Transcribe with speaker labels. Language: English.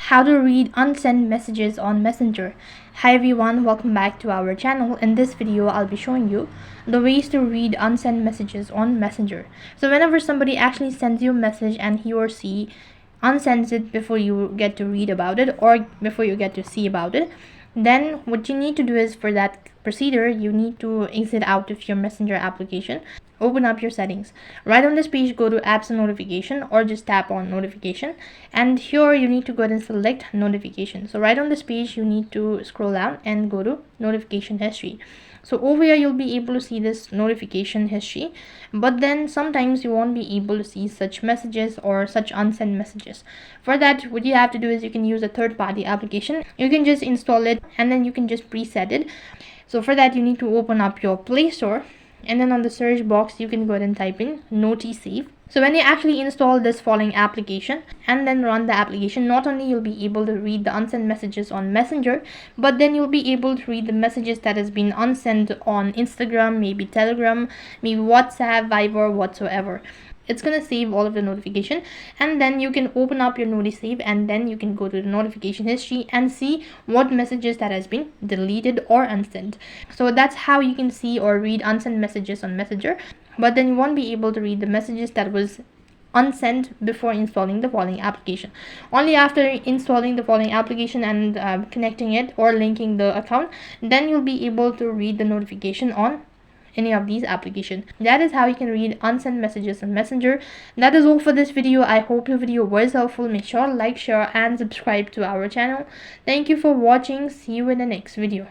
Speaker 1: How to read unsent messages on Messenger. Hi everyone, welcome back to our channel. In this video I'll be showing you the ways to read unsent messages on Messenger. So whenever somebody actually sends you a message and he or she unsends it before you get to read about it or before you get to see about it, then what you need to do is, for that procedure, you need to exit out of your Messenger application, open up your settings. Right on this page, go to apps and notification, or just tap on notification, and here you need to go ahead and select notification. So right on this page, you need to scroll down and go to notification history. So over here you'll be able to see this notification history, but then sometimes you won't be able to see such messages or such unsent messages. For that, what you have to do is you can use a third-party application. You can just install it and then you can just preset it. So for that, you need to open up your Play Store, and then on the search box you can go ahead and type in Notisave. So when you actually install this following application and then run the application, not only you'll be able to read the unsent messages on Messenger, but then you'll be able to read the messages that has been unsent on Instagram, maybe Telegram, maybe WhatsApp, Viber, whatsoever. It's gonna save all of the notification, and then you can open up your Notisave, and then you can go to the notification history and see what messages that has been deleted or unsent. So that's how you can see or read unsent messages on Messenger, but then you won't be able to read the messages that was unsent before installing the following application. Only after installing the following application and connecting it or linking the account, then you'll be able to read the notification on any of these applications. That is how you can read unsent messages on Messenger. That is all for this video. I hope your video was helpful. Make sure to like, share and subscribe to our channel. Thank you for watching. See you in the next video.